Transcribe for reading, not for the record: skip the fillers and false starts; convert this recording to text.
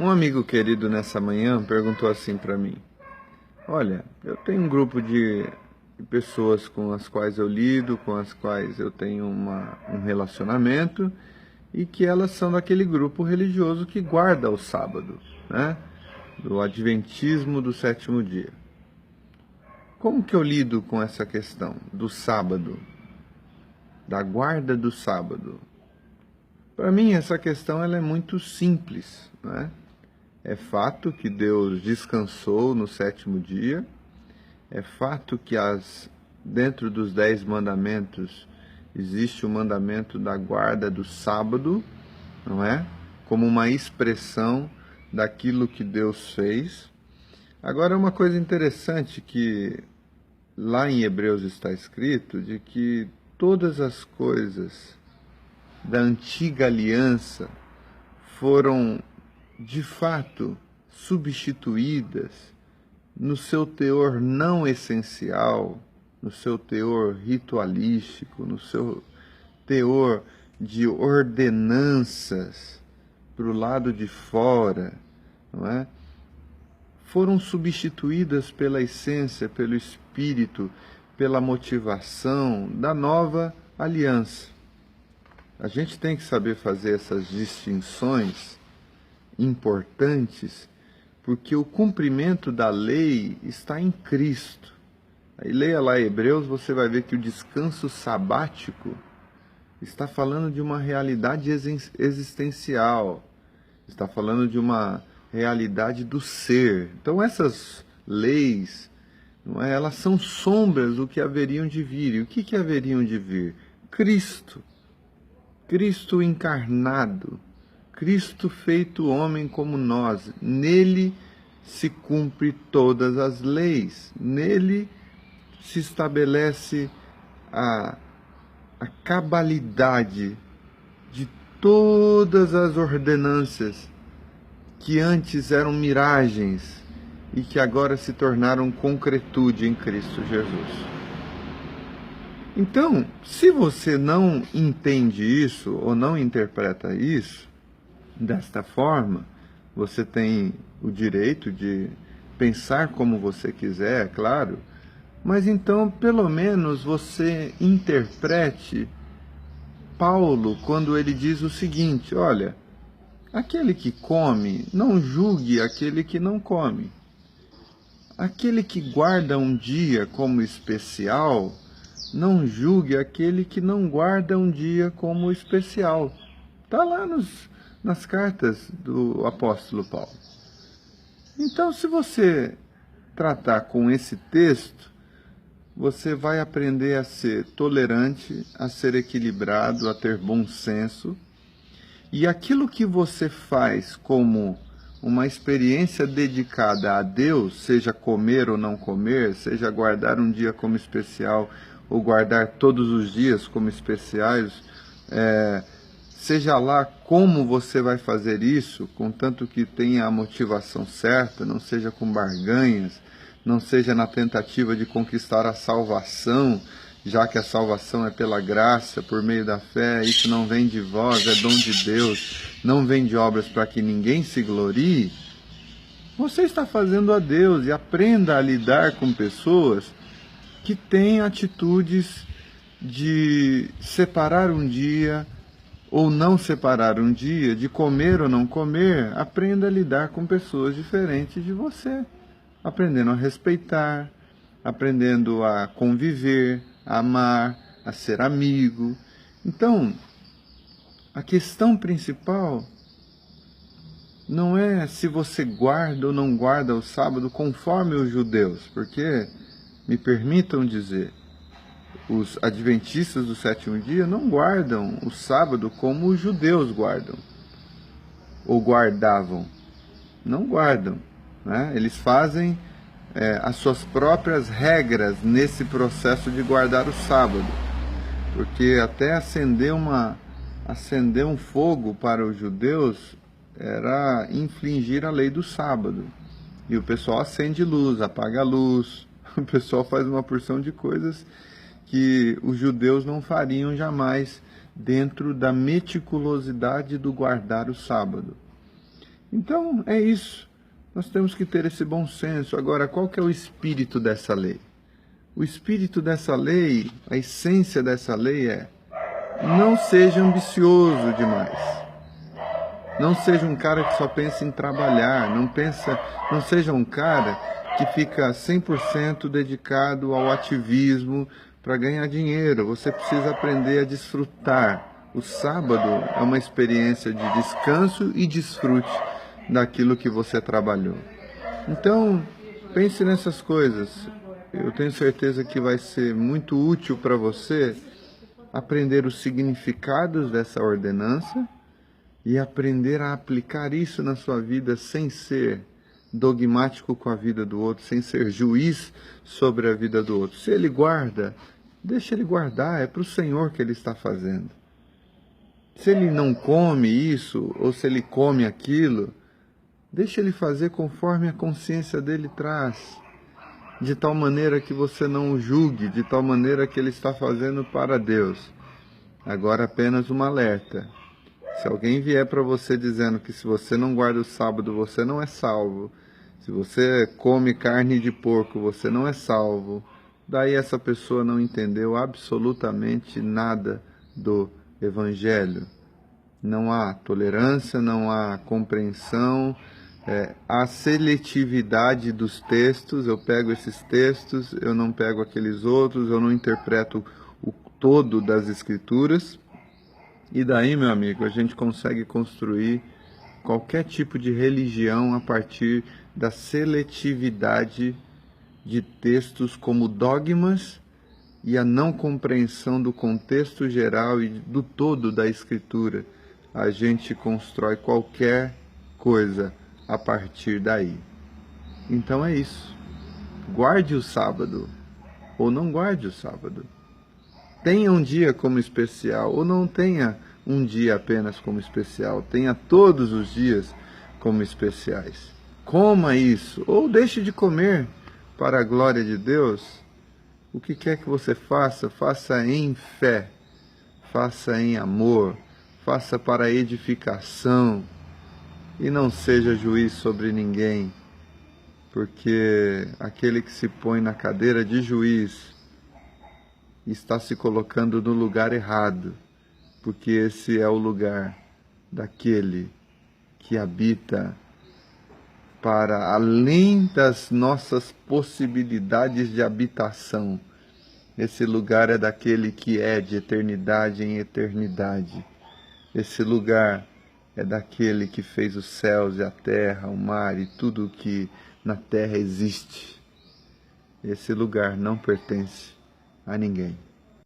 Um amigo querido nessa manhã perguntou assim para mim: Olha, eu tenho um grupo de pessoas com as quais eu lido, com as quais eu tenho um relacionamento e que elas são daquele grupo religioso que guarda o sábado, né? Do Adventismo do sétimo dia. Como que eu lido com essa questão do sábado, da guarda do sábado? Para mim, essa questão ela é muito simples, né? É fato que Deus descansou no sétimo dia. É fato que dentro dos 10 mandamentos existe o mandamento da guarda do sábado, não é? Como uma expressão daquilo que Deus fez. Agora, uma coisa interessante que lá em Hebreus está escrito de que todas as coisas da antiga aliança foram de fato substituídas no seu teor não essencial, no seu teor ritualístico, no seu teor de ordenanças para o lado de fora, não é? Foram substituídas pela essência, pelo espírito, pela motivação da nova aliança. A gente tem que saber fazer essas distinções importantes, porque o cumprimento da lei está em Cristo. Aí leia lá Hebreus, você vai ver que o descanso sabático está falando de uma realidade existencial, está falando de uma realidade do ser. Então essas leis, não é, elas são sombras do que haveriam de vir. E o que haveriam de vir? Cristo. Cristo encarnado. Cristo feito homem como nós. Nele se cumpre todas as leis. Nele se estabelece a cabalidade de todas as ordenanças que antes eram miragens e que agora se tornaram concretude em Cristo Jesus. Então, se você não entende isso ou não interpreta isso desta forma, você tem o direito de pensar como você quiser, é claro, mas então, pelo menos, você interprete Paulo quando ele diz o seguinte: olha, aquele que come, não julgue aquele que não come. Aquele que guarda um dia como especial, não julgue aquele que não guarda um dia como especial. Está lá nas cartas do apóstolo Paulo. Então, se você tratar com esse texto, você vai aprender a ser tolerante, a ser equilibrado, a ter bom senso. E aquilo que você faz como uma experiência dedicada a Deus, seja comer ou não comer, seja guardar um dia como especial ou guardar todos os dias como especiais, seja lá como você vai fazer isso, contanto que tenha a motivação certa, não seja com barganhas, não seja na tentativa de conquistar a salvação, já que a salvação é pela graça, por meio da fé, isso não vem de vós, é dom de Deus, não vem de obras para que ninguém se glorie. Você está fazendo a Deus, e aprenda a lidar com pessoas que têm atitudes de separar um dia ou não separar um dia, de comer ou não comer. Aprenda a lidar com pessoas diferentes de você, aprendendo a respeitar, aprendendo a conviver, a amar, a ser amigo. Então, a questão principal não é se você guarda ou não guarda o sábado conforme os judeus, porque, me permitam dizer, os adventistas do sétimo dia não guardam o sábado como os judeus guardam, ou guardavam. Não guardam, né? Eles fazem as suas próprias regras nesse processo de guardar o sábado, porque até acender um fogo para os judeus era infringir a lei do sábado, e o pessoal acende luz, apaga a luz, o pessoal faz uma porção de coisas que os judeus não fariam jamais dentro da meticulosidade do guardar o sábado. Então, é isso. Nós temos que ter esse bom senso. Agora, qual que é o espírito dessa lei? O espírito dessa lei, a essência dessa lei é: não seja ambicioso demais. Não seja um cara que só pensa em trabalhar. Não seja um cara que fica 100% dedicado ao ativismo para ganhar dinheiro. Você precisa aprender a desfrutar. O sábado é uma experiência de descanso e desfrute daquilo que você trabalhou. Então, pense nessas coisas. Eu tenho certeza que vai ser muito útil para você aprender os significados dessa ordenança e aprender a aplicar isso na sua vida sem ser dogmático com a vida do outro, sem ser juiz sobre a vida do outro. Se ele guarda, deixa ele guardar, é para o Senhor que ele está fazendo. Se ele não come isso, ou se ele come aquilo, deixa ele fazer conforme a consciência dele traz, de tal maneira que você não o julgue, de tal maneira que ele está fazendo para Deus. Agora apenas um alerta. Se alguém vier para você dizendo que se você não guarda o sábado, você não é salvo, se você come carne de porco, você não é salvo, daí essa pessoa não entendeu absolutamente nada do Evangelho. Não há tolerância, não há compreensão, há seletividade dos textos. Eu pego esses textos, eu não pego aqueles outros, eu não interpreto o todo das Escrituras. E daí, meu amigo, a gente consegue construir qualquer tipo de religião a partir da seletividade de textos como dogmas e a não compreensão do contexto geral e do todo da Escritura. A gente constrói qualquer coisa a partir daí. Então é isso. Guarde o sábado ou não guarde o sábado. Tenha um dia como especial ou não tenha um dia apenas como especial. Tenha todos os dias como especiais. Coma isso ou deixe de comer para a glória de Deus. O que quer que você faça, faça em fé, faça em amor, faça para edificação e não seja juiz sobre ninguém, porque aquele que se põe na cadeira de juiz está se colocando no lugar errado, porque esse é o lugar daquele que habita para além das nossas possibilidades de habitação. Esse lugar é daquele que é de eternidade em eternidade. Esse lugar é daquele que fez os céus e a terra, o mar e tudo o que na terra existe. Esse lugar não pertence a ninguém.